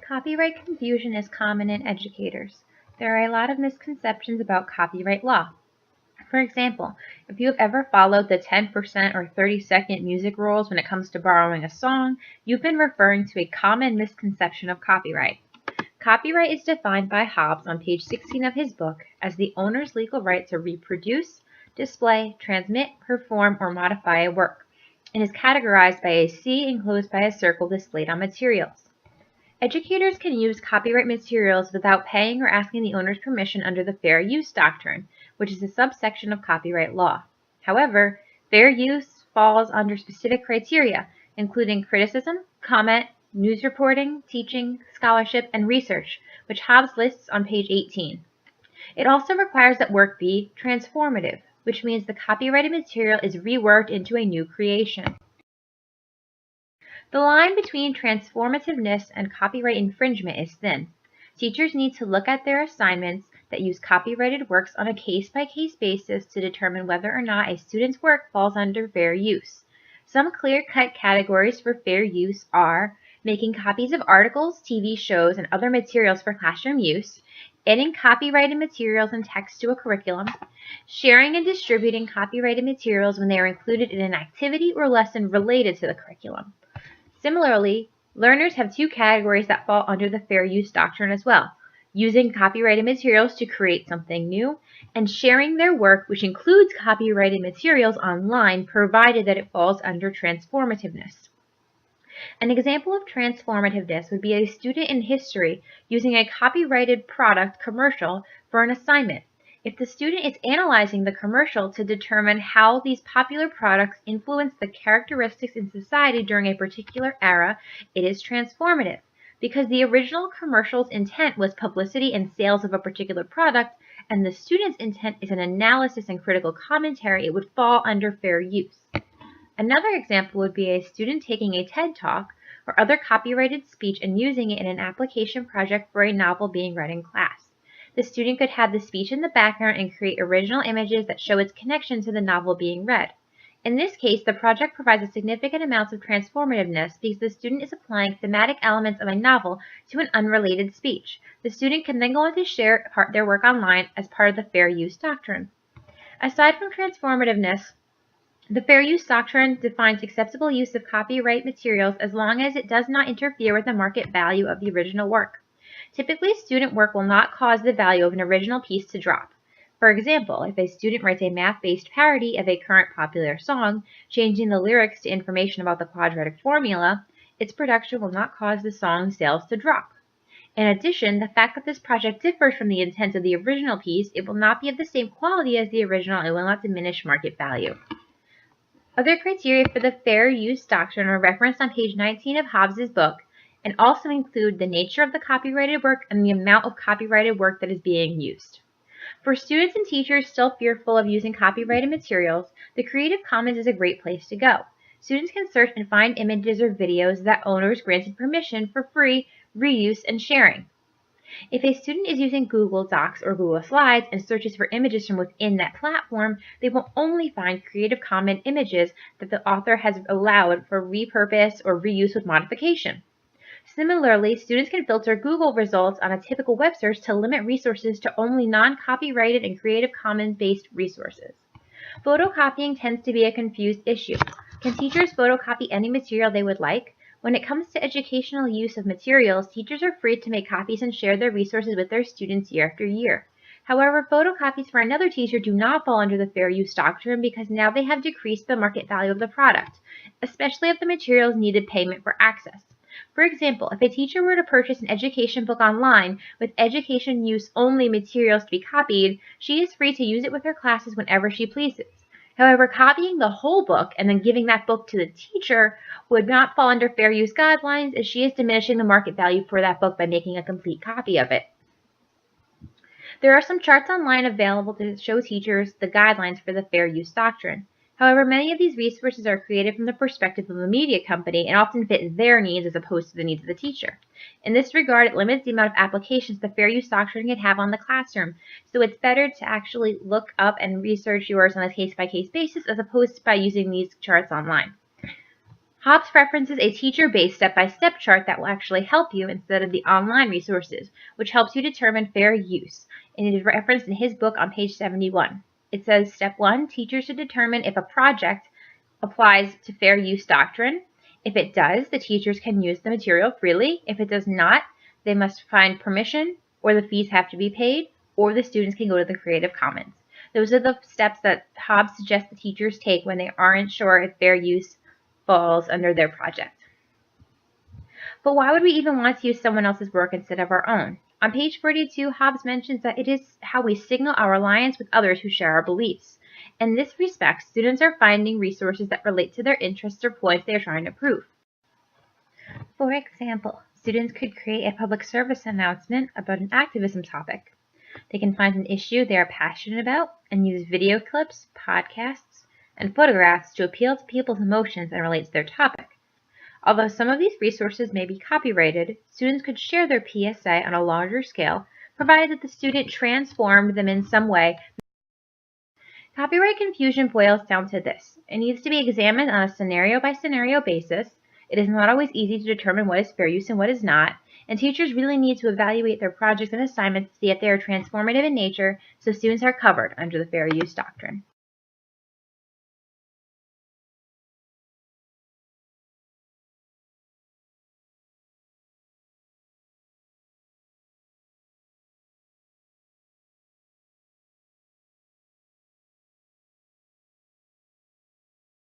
Copyright confusion is common in educators. There are a lot of misconceptions about copyright law. For example, if you have ever followed the 10% or 30-second music rules when it comes to borrowing a song, you've been referring to a common misconception of copyright. Copyright is defined by Hobbes on page 16 of his book as the owner's legal right to reproduce, display, transmit, perform, or modify a work, and is categorized by a C enclosed by a circle displayed on materials. Educators can use copyright materials without paying or asking the owner's permission under the fair use doctrine, which is a subsection of copyright law. However, fair use falls under specific criteria, including criticism, comment, news reporting, teaching, scholarship, and research, which Hobbes lists on page 18. It also requires that work be transformative, which means the copyrighted material is reworked into a new creation. The line between transformativeness and copyright infringement is thin. Teachers need to look at their assignments that use copyrighted works on a case-by-case basis to determine whether or not a student's work falls under fair use. Some clear-cut categories for fair use are making copies of articles, TV shows, and other materials for classroom use, adding copyrighted materials and text to a curriculum, sharing and distributing copyrighted materials when they are included in an activity or lesson related to the curriculum. Similarly, learners have two categories that fall under the fair use doctrine as well: using copyrighted materials to create something new, and sharing their work, which includes copyrighted materials, online, provided that it falls under transformativeness. An example of transformativeness would be a student in history using a copyrighted product commercial for an assignment. If the student is analyzing the commercial to determine how these popular products influence the characteristics in society during a particular era, it is transformative. Because the original commercial's intent was publicity and sales of a particular product, and the student's intent is an analysis and critical commentary, it would fall under fair use. Another example would be a student taking a TED Talk or other copyrighted speech and using it in an application project for a novel being read in class. The student could have the speech in the background and create original images that show its connection to the novel being read. In this case, the project provides a significant amount of transformativeness because the student is applying thematic elements of a novel to an unrelated speech. The student can then go on to share their work online as part of the fair use doctrine. Aside from transformativeness, the fair use doctrine defines acceptable use of copyright materials as long as it does not interfere with the market value of the original work. Typically, student work will not cause the value of an original piece to drop. For example, if a student writes a math-based parody of a current popular song, changing the lyrics to information about the quadratic formula, its production will not cause the song's sales to drop. In addition, the fact that this project differs from the intent of the original piece, it will not be of the same quality as the original and will not diminish market value. Other criteria for the fair use doctrine are referenced on page 19 of Hobbes' book, and also include the nature of the copyrighted work and the amount of copyrighted work that is being used. For students and teachers still fearful of using copyrighted materials, the Creative Commons is a great place to go. Students can search and find images or videos that owners granted permission for free reuse and sharing. If a student is using Google Docs or Google Slides and searches for images from within that platform, they will only find Creative Commons images that the author has allowed for repurpose or reuse with modification. Similarly, students can filter Google results on a typical web search to limit resources to only non-copyrighted and Creative Commons-based resources. Photocopying tends to be a confused issue. Can teachers photocopy any material they would like? When it comes to educational use of materials, teachers are free to make copies and share their resources with their students year after year. However, photocopies for another teacher do not fall under the fair use doctrine because now they have decreased the market value of the product, especially if the materials needed payment for access. For example, if a teacher were to purchase an education book online with education use only materials to be copied, she is free to use it with her classes whenever she pleases. However, copying the whole book and then giving that book to the teacher would not fall under fair use guidelines, as she is diminishing the market value for that book by making a complete copy of it. There are some charts online available to show teachers the guidelines for the fair use doctrine. However, many of these resources are created from the perspective of a media company and often fit their needs as opposed to the needs of the teacher. In this regard, it limits the amount of applications the fair use doctrine can have on the classroom, so it's better to actually look up and research yours on a case-by-case basis as opposed to by using these charts online. Hobbes references a teacher-based step-by-step chart that will actually help you instead of the online resources, which helps you determine fair use, and it is referenced in his book on page 71. It says, Step 1, teachers should determine if a project applies to fair use doctrine. If it does, the teachers can use the material freely. If it does not, they must find permission, or the fees have to be paid, or the students can go to the Creative Commons. Those are the steps that Hobbes suggests the teachers take when they aren't sure if fair use falls under their project. But why would we even want to use someone else's work instead of our own? On page 42, Hobbes mentions that it is how we signal our alliance with others who share our beliefs. In this respect, students are finding resources that relate to their interests or points they are trying to prove. For example, students could create a public service announcement about an activism topic. They can find an issue they are passionate about and use video clips, podcasts, and photographs to appeal to people's emotions and relate to their topic. Although some of these resources may be copyrighted, students could share their PSA on a larger scale, provided that the student transformed them in some way. Copyright confusion boils down to this. It needs to be examined on a scenario-by-scenario basis. It is not always easy to determine what is fair use and what is not, and teachers really need to evaluate their projects and assignments to see if they are transformative in nature so students are covered under the fair use doctrine.